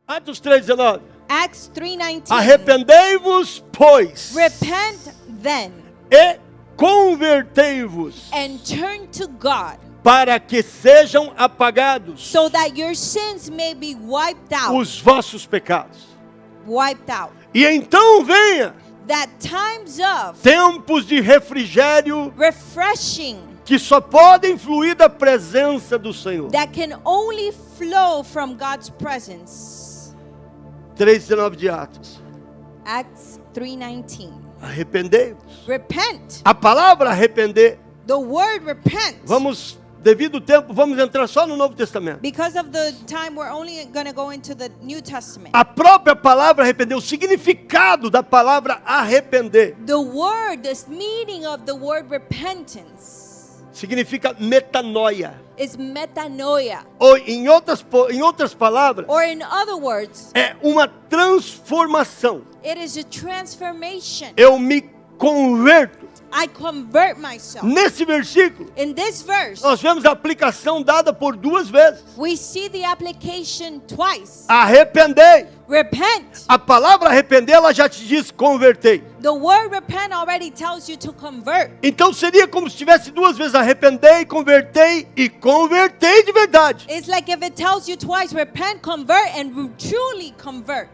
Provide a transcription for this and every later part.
Atos 3:19. Acts 3:19. Arrependei-vos, pois, Repent then e convertei-vos, and turn to God, para que sejam apagados so that your sins may be wiped out. os vossos pecados. Wiped out. E então venha That times of tempos de refrigério refreshing que só podem fluir da presença do Senhor. that can only flow from God's presence. 3:19 de Atos. Acts 3:19. Arrependei-vos. Repent. A palavra arrepender, The word repent. devido ao tempo, vamos entrar só no Novo Testamento. Because of the time, we're only going to go into the New Testament. A própria palavra arrepender, o significado da palavra arrepender, The word, this meaning of the word repentance significa metanoia. is metanoia. Ou em outras palavras, Or in other words, é uma transformação. it is a transformation. Eu me converto. I convert myself. Nesse versículo, In this verse, nós vemos a aplicação dada por duas vezes. we see the application twice. Arrependei. Repent. A palavra arrepender, ela já te diz convertei. The word repent already tells you to convert. Então seria como se tivesse duas vezes arrependei, convertei e convertei de verdade. It's like if it tells you twice, repent, convert, and truly convert.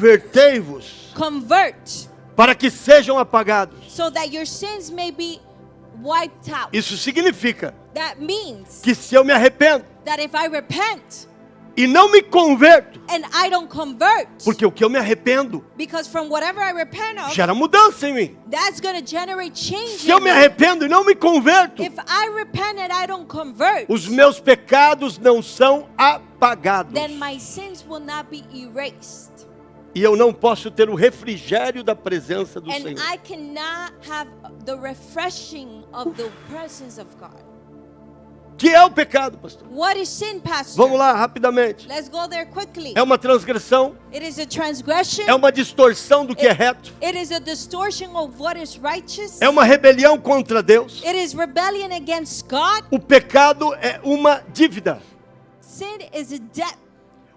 Convertei-vos Convert, para que sejam apagados. so that your sins may be wiped out. Isso significa That means que se eu me arrependo that if I repent e não me converto, and I don't convert, porque o que eu me arrependo because from whatever I repent of, gera mudança em mim. that's going to generate change Se eu in me me. arrependo e não me converto, If I repent and I don't convert, os meus pecados não são apagados. then my sins will not be erased. E eu não posso ter o refrigério da presença do And Senhor. I cannot have the refreshing of the presence of God. Que é o pecado, pastor? What is sin, Pastor? Vamos lá, rapidamente. Let's go there quickly. É uma transgressão, It is a transgression. é uma distorção do que é reto, It is a distortion of what is righteous. é uma rebelião contra Deus. It is rebellion against God. O pecado é uma dívida. Sin is a debt.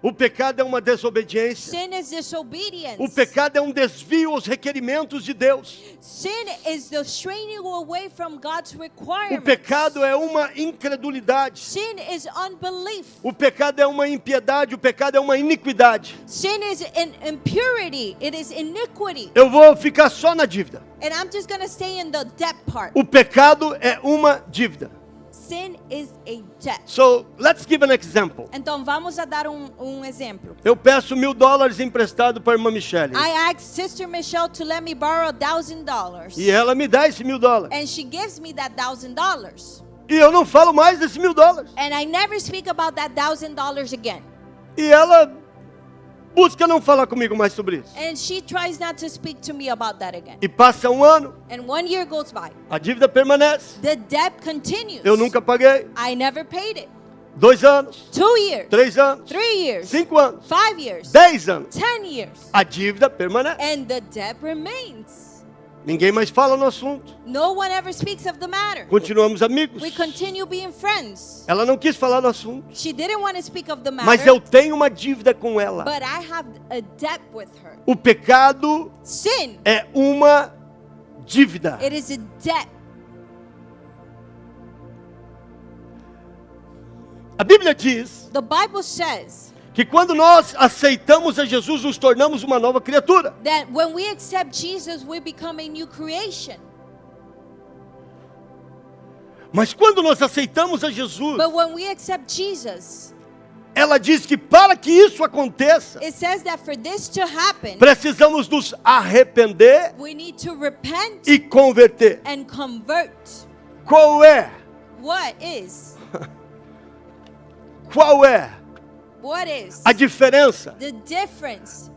O pecado é uma desobediência. Sin is disobedience. O pecado é um desvio aos requerimentos de Deus. Sin is the straining away from God's O requirements. pecado é uma incredulidade. Sin is unbelief. O pecado é uma impiedade. O pecado é uma iniquidade. Sin is impurity. It is iniquity. Eu vou ficar só na dívida. And I'm just going to stay in the debt part. O pecado é uma dívida. Sin is a debt. So, let's give an example. Então vamos a dar exemplo. Eu peço $1.000 emprestado para a irmã Michele. I asked Sister Michelle to let me borrow $1,000. E ela me dá esse $1.000. And she gives me that $1,000. E eu não falo mais desse $1.000. And I never speak about that $1,000 again. E ela busca não falar comigo mais sobre isso. And she tries not to speak to me about that again. E passa um ano, And 1 year goes by. a dívida permanece. The debt continues. Eu nunca paguei. I never paid it. 2 anos, 2 years. 3 anos, 3 years. 5 anos, 5 years. 10 anos. 10 years. A dívida permanece. And the debt remains. Ninguém mais fala no assunto. No one ever speaks of the matter. Continuamos amigos. We continue being friends. Ela não quis falar no assunto. She didn't want to speak of the matter. Mas eu tenho uma dívida com ela. But I have a debt with her. O pecado Sin. é uma dívida. It is a debt. A Bíblia diz The Bible says que quando nós aceitamos a Jesus, nos tornamos uma nova criatura. that when we accept Jesus, we become a new creation. Mas quando nós aceitamos a Jesus, But when we accept Jesus, ela diz que para que isso aconteça, it says that for this to happen, precisamos nos arrepender we need to repent e converter. and convert. Qual é? What is A diferença the difference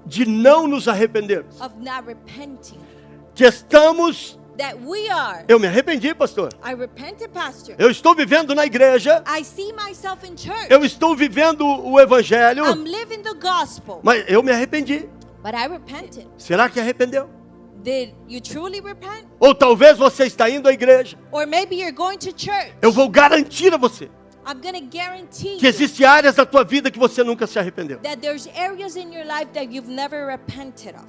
de não nos arrependermos? of not repenting? Que estamos, That we are. eu me arrependi, pastor. I repented, Pastor. Eu estou vivendo na igreja, I see myself in church. eu estou vivendo o evangelho, I'm living the gospel. mas eu me arrependi. But I repented. Será que arrependeu? Did you truly repent? Ou talvez você está indo à igreja. Or maybe you're going to church. Eu vou garantir a você, I'm going to guarantee que you existem áreas da tua vida que você nunca se arrependeu. that there's areas in your life that you've never repented of.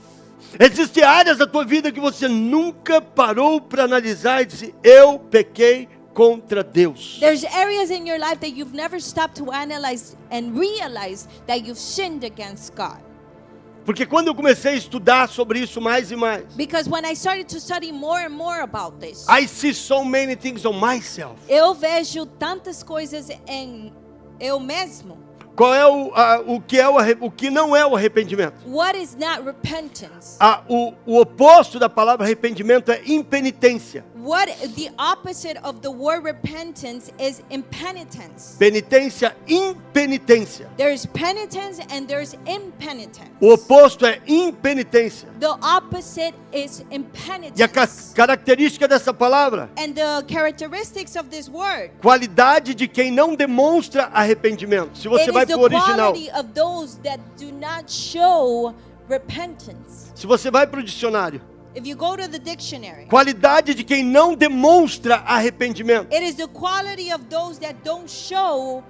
Existem áreas da tua vida que você nunca parou para analisar e disse: eu pequei contra Deus. There's areas in your life that you've never stopped to analyze and realize that you've sinned against God. Porque quando eu comecei a estudar sobre isso mais e mais, Because when I started to study more and more about this, I see so many things on myself. eu vejo tantas coisas em eu mesmo. Qual é o que não é o arrependimento? What is not repentance? O oposto da palavra arrependimento é impenitência. What the opposite of the word repentance is impenitence. Penitência, impenitência. There's penitence and there's impenitence. O oposto é impenitência. The opposite is E a impenitence. característica dessa palavra, And the characteristics of this word, qualidade de quem não demonstra arrependimento. Se você it vai is the para o original, quality of those that do not show repentance. se você vai para o dicionário, If you go to the dictionary, qualidade de quem não demonstra arrependimento. it is the quality of those that don't show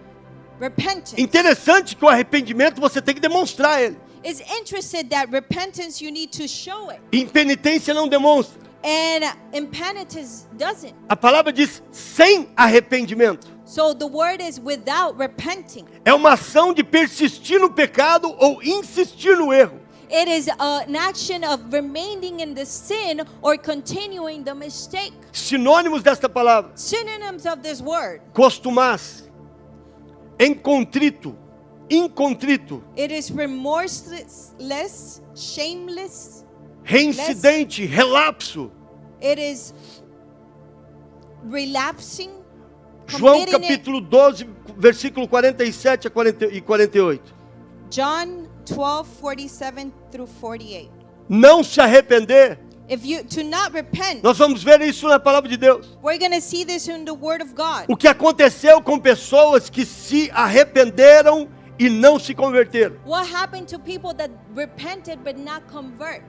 repentance. Interessante que o arrependimento você tem que demonstrar ele. It's interesting that repentance you need to show it. Impenitência não demonstra. And impenitence doesn't. A palavra diz sem arrependimento. So the word is without repenting. É uma ação de persistir no pecado ou insistir no erro. It is an action of remaining in the sin or continuing the mistake. Sinônimos desta palavra: Synonyms of this word. costumaz, encontrito, incontrito, It is remorseless, shameless. reincidente, relapso. It is relapsing. João committing it. capítulo 12, versículo 47 e 48. John 12:47 through 48. Não se arrepender. If you to not repent, Nós vamos ver isso na palavra de Deus. we're going to see this in the word of God. O que aconteceu com pessoas que se arrependeram e não se converteram. What happened to people that repented but not convert?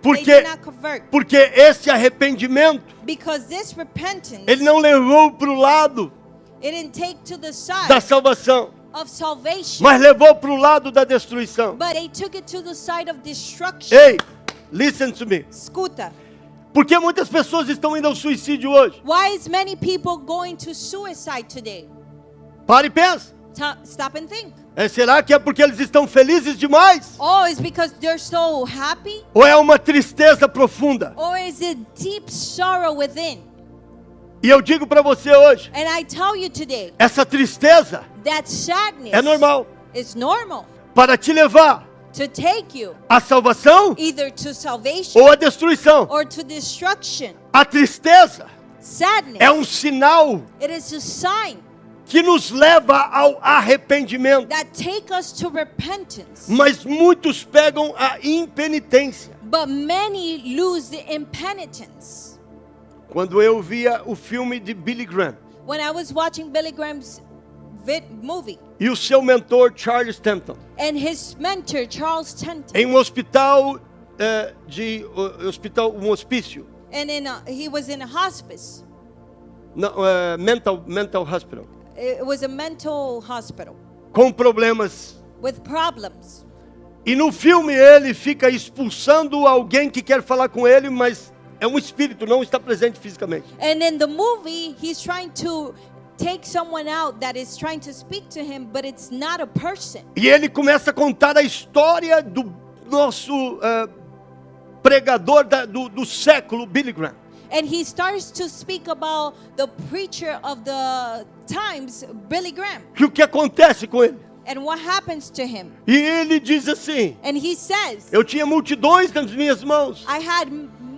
Porque- They did not convert. Porque esse arrependimento, Because this repentance, ele não levou para o lado it didn't take to the side da salvação, of salvation, mas levou para o lado da destruição. but it took it to the side of destruction. Ei, listen to me. Escuta. Por que muitas pessoas estão indo ao suicídio hoje? Why is many people going to suicide today? Para e pensa. Stop and think. Será que é porque eles estão felizes demais? Oh, it's because they're so happy? Ou é uma tristeza profunda? Or is it deep sorrow within? E eu digo para você hoje, And I tell you today, essa tristeza that sadness é normal is normal para te levar to take you à salvação either to salvation ou à destruição. or to destruction. A tristeza Sadness, é um sinal it is a sign que nos leva ao arrependimento. that take us to repentance. Mas muitos pegam a impenitência. But many lose the impenitence. Quando eu via o filme de Billy Graham When I was watching Billy Graham's movie e o seu mentor Charles Stanton and his mentor Charles Tenton, em um hospital um hospício, and he was in a hospice. não, mental hospital, It was a mental hospital com problemas. with problems. E no filme ele fica expulsando alguém que quer falar com ele, mas é um espírito, não está presente fisicamente. And in the movie, he's trying to take someone out that is trying to speak to him, but it's not a person. E ele começa a contar a história do nosso pregador do século, Billy Graham. And he starts to speak about the preacher of the times, Billy Graham, E o que acontece com ele? and what happens to him. E ele diz assim: And he says, eu tinha multidões nas minhas mãos. I had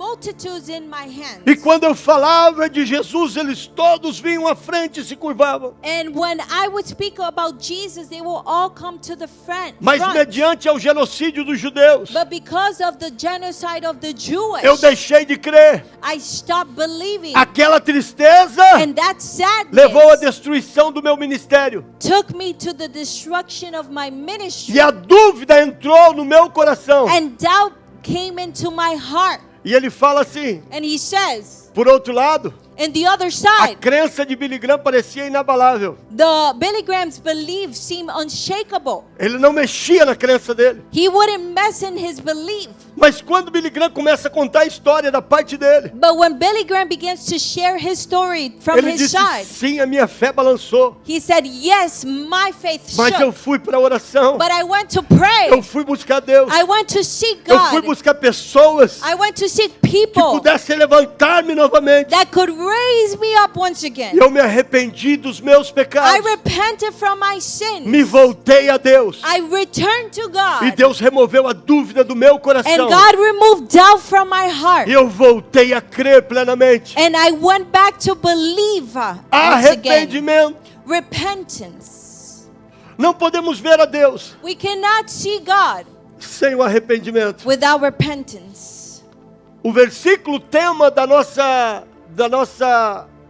multitudes in my hands. E quando eu falava de Jesus, eles todos vinham à frente e se curvavam. And when I would speak about Jesus, they will all come to the front. Mas mediante ao genocídio dos judeus, But because of the genocide of the Jewish, eu deixei de crer. I stopped believing. Aquela tristeza And that sadness levou à destruição do meu ministério. took me to the destruction of my ministry. E a dúvida entrou no meu coração. And doubt came into my heart. E ele fala assim: And he says, por outro lado, In the other A side, crença de Billy Graham parecia inabalável. the Billy Graham's belief seemed unshakable. Ele não mexia na crença dele. He wouldn't mess in his belief. Mas quando Billy Graham começa a contar a história da parte dele, But when Billy Graham begins to share his story from ele his disse, side, sim, a minha fé balançou. he said, yes, my faith Mas eu shook. fui para a oração. But I went to pray. Eu fui buscar Deus. I went to seek Eu fui God. buscar pessoas I went to seek que people pudessem levantar-me novamente. that could raise me up once E again. eu me arrependi dos meus I pecados. repented from my sins. Me voltei a Deus. I returned to E God. Deus removeu a dúvida do meu And coração. God removed doubt from my heart. E eu voltei a crer plenamente. And I went back to believe once again. Arrependimento. Repentance. Não podemos ver a Deus We cannot see God sem o arrependimento. without repentance. O versículo tema da nossa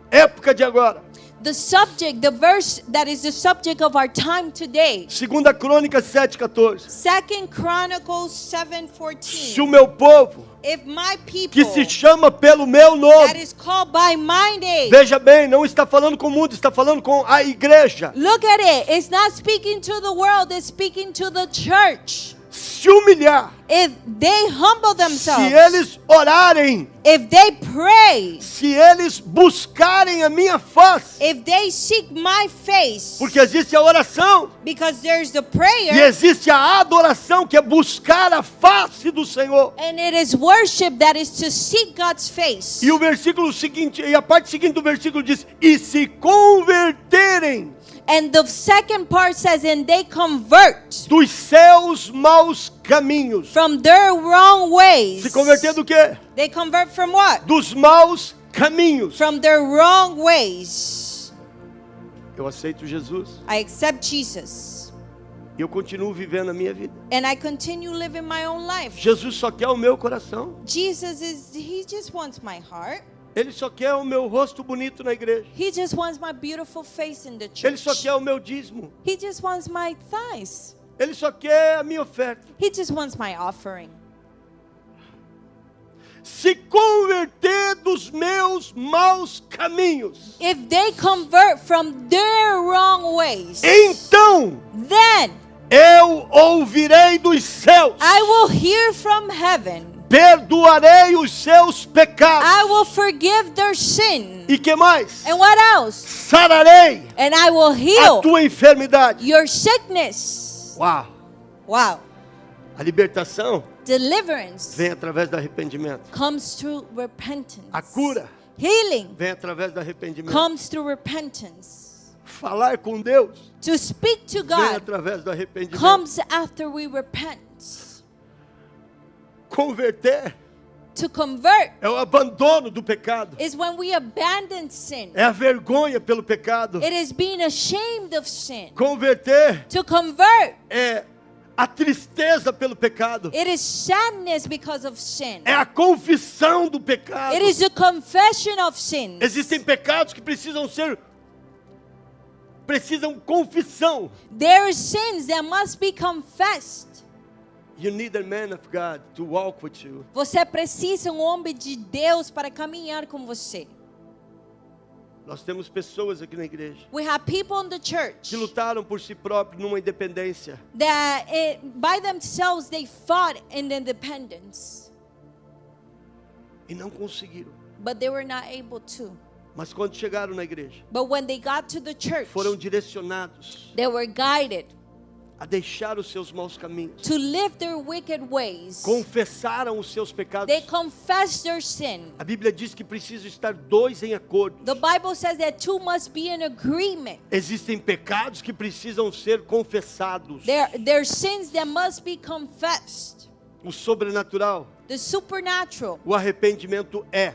época de agora. The subject, the verse that is the subject of our time today. 2 Crônicas 7:14. 2 Chronicles 7:14. Se o meu povo, If my people que se chama pelo meu that nome, is called by my name. veja bem, não está falando com o mundo, está falando com a igreja. Look at it. It's not speaking to the world, it's speaking to the church. Se humilhar, If they humble se themselves, eles orarem, if they pray, se eles buscarem a minha face, if they seek my face, porque existe a oração because there's the e prayer existe a adoração, que é buscar a face do Senhor. and it is worship that is to seek God's face. E o versículo seguinte, e a parte seguinte do versículo diz: e se converterem And the second part says, and they convert dos seus maus caminhos. from their wrong ways. Se converter do quê? They convert from what? Dos maus caminhos. From their wrong ways. Eu aceito Jesus I accept Jesus. e eu continuo vivendo a minha vida. And I continue living my own life. Jesus só quer o meu coração. He just wants my heart. Ele só quer o meu rosto bonito na igreja. He just wants my beautiful face in the Ele só church. quer o meu dízimo. He just wants my thighs. Ele só quer a minha oferta. He just wants my offering. Se converter dos meus maus caminhos, If they convert from their wrong ways, então then eu ouvirei dos céus, I will hear from heaven. perdoarei os seus pecados. I will forgive their sin. E que mais? And what else? Sararei And I will a heal tua enfermidade. your sickness. Uau! Wow. A libertação Deliverance vem através do arrependimento. comes through repentance. A cura Healing vem através do arrependimento. comes through repentance. Falar com Deus To speak to vem God através do arrependimento. comes after we repent. Converter To convert é o abandono do pecado. is when we abandon sin. É a vergonha pelo pecado. It is being ashamed of sin. Converter To convert, é a tristeza pelo pecado. it is sadness because of sin. É a confissão do pecado. It is a confession of sin. Existem pecados que precisam confissão. There are sins that must be confessed. You need a man of God to walk with you. Você precisa homem de Deus para caminhar com você. Nós temos pessoas aqui na igreja We have people in the church que lutaram por si próprios numa independência. that by themselves they fought in independence, E não conseguiram. but they were not able to. Mas quando chegaram na igreja, But when they got to the church, foram direcionados they were guided a deixar os seus maus caminhos. to live their wicked ways. Confessaram os seus pecados. They confessed their sin. A Bíblia diz que precisa estar dois em acordo. The Bible says that two must be in agreement. Existem pecados que precisam ser confessados. There are sins that must be confessed. O sobrenatural, The supernatural. o arrependimento é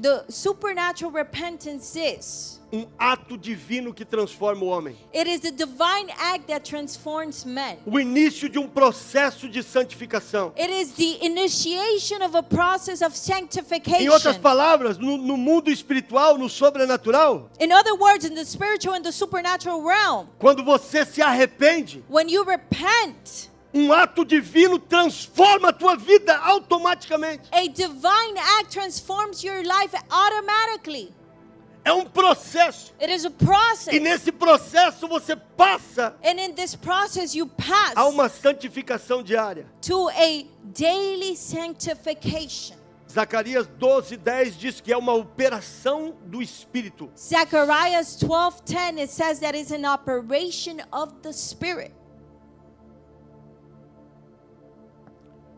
The supernatural repentance is. um ato divino que transforma o homem. It is a divine act that transforms men. O início de um processo de santificação. It is the initiation of a process of Em outras sanctification. palavras, no mundo espiritual, no sobrenatural, In other words, in the spiritual and the supernatural realm, quando você se arrepende, when you repent, um ato divino transforma a tua vida automaticamente. a divine act transforms your life automatically. É um processo. It is a process. E nesse processo você passa And in this process, you pass a uma santificação diária. to a daily sanctification. Zacarias 12:10 diz que é uma operação do Espírito. Zechariah 12:10, it says that it's an operation of the Spirit.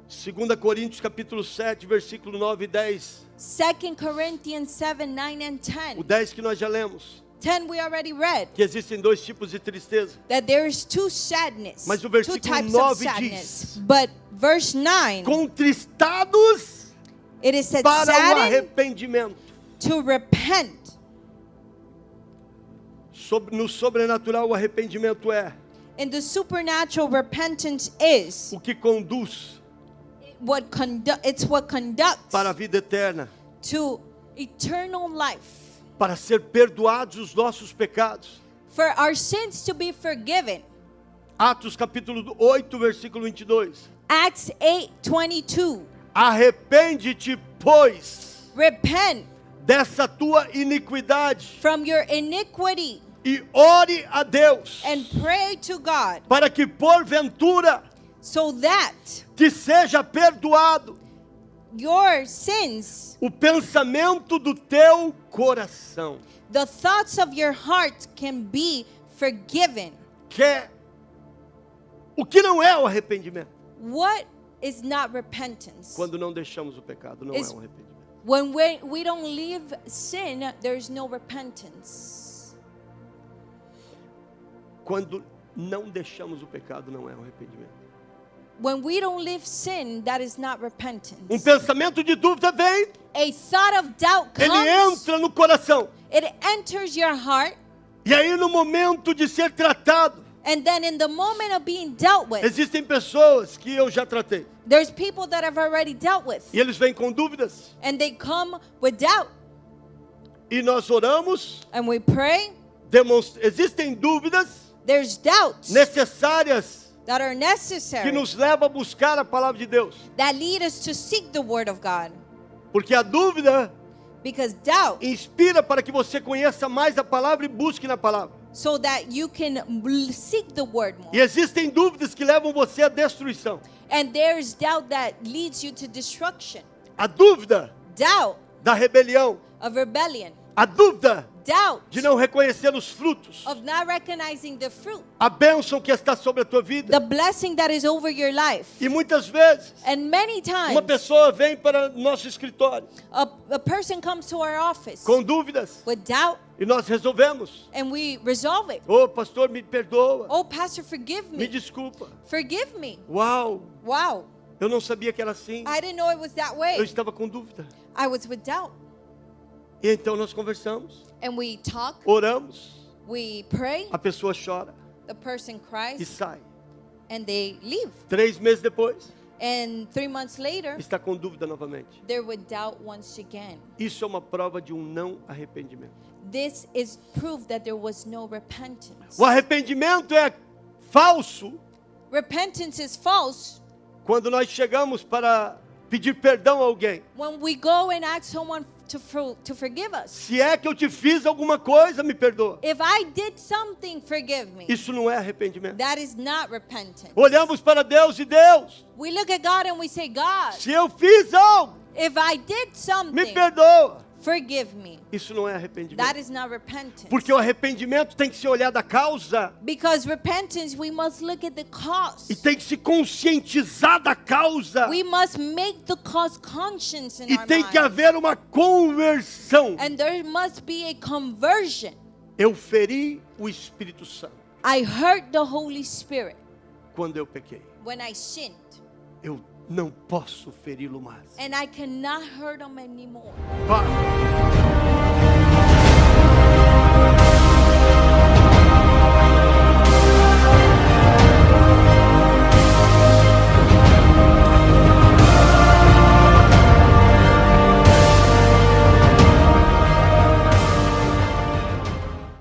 2 Coríntios capítulo 7, versículo 9 e 10. 2 Corinthians 7, 9 and O 10. 10 que nós já lemos. 10 we already read. Que existem dois tipos de tristeza. That there's two sadness. Mas o Two versículo types 9 of sadness. diz: But verse 9, Contristados it is said para o saddened arrependimento. to repent. No sobrenatural, o arrependimento é In the supernatural, repentance is o que conduz it's what conducts para a vida eterna, to eternal life. para ser perdoados os nossos pecados. For our sins to be forgiven. Atos capítulo 8, versículo 22. Acts 8:22. Arrepende-te, pois, Repent dessa tua iniquidade from your iniquity e ore a Deus, and pray to God para que porventura so that te seja perdoado your sins, o pensamento do teu coração. the thoughts of your heart can be forgiven. O que não é o arrependimento? What is not repentance? Quando não deixamos o pecado, não é Is- um arrependimento. When we don't leave sin, there's no repentance. Quando não deixamos o pecado, não é um arrependimento. When we don't leave sin, that is not repentance. Um pensamento de dúvida vem, A thought of doubt ele comes, entra no coração. it enters your heart, E aí no momento de ser tratado, and then in the moment of being dealt with, existem pessoas que eu já tratei. there's people that I've already dealt with, E eles vêm com dúvidas. and they come with doubt, E nós oramos, and we pray. existem dúvidas There's doubts necessárias that are que necessary nos levam a buscar a palavra de Deus. that lead us to seek the word of God, Porque a dúvida because doubt, inspira para que você conheça mais a palavra e busque na palavra. so that you can seek the word more. E existem dúvidas que levam você à destruição. And there's doubt that leads you to destruction. A dúvida Doubt da rebelião, of rebellion. a dúvida Doubt de não reconhecer os frutos, of not recognizing the fruit, a bênção que está sobre a tua the vida. blessing that is over your life. E muitas vezes, And many uma times, pessoa vem para nosso escritório a person comes to our office com dúvidas with doubt, e nós resolvemos. and we resolve it. Ô, pastor, me perdoa, Oh, pastor, forgive me me. desculpa. Forgive me. Uau, Wow, eu não sabia que era assim. I didn't know it was that Eu way. estava com dúvida. I was with doubt. E então nós conversamos, And we talk, oramos, we pray, a pessoa chora the person e cries, sai. and they leave. 3 meses depois, And 3 months later, está com dúvida novamente. they're with doubt once again. Isso é uma prova de um não arrependimento. This is proof that there was no repentance. O arrependimento é falso Repentance is false quando nós chegamos para pedir perdão a alguém. when we go and ask someone to forgive us. Se é que eu te fiz alguma coisa, me perdoa. If I did something, forgive me. Isso não é arrependimento. That is not repentance. Olhamos para Deus e Deus, We look at God and we say, God, se eu fiz algo, if I did me something, perdoa. forgive me. Isso não é arrependimento. That is not repentance. Porque o arrependimento tem que se olhar da causa Because repentance, we must look at the cause. e tem que se conscientizar da causa We must make the cause conscience in e our tem que mind. haver uma conversão. And there must be a conversion. Eu feri o Espírito Santo I hurt the Holy Spirit quando eu pequei. when I sinned. Eu não posso feri-lo mais. And I cannot hurt him anymore. Pai,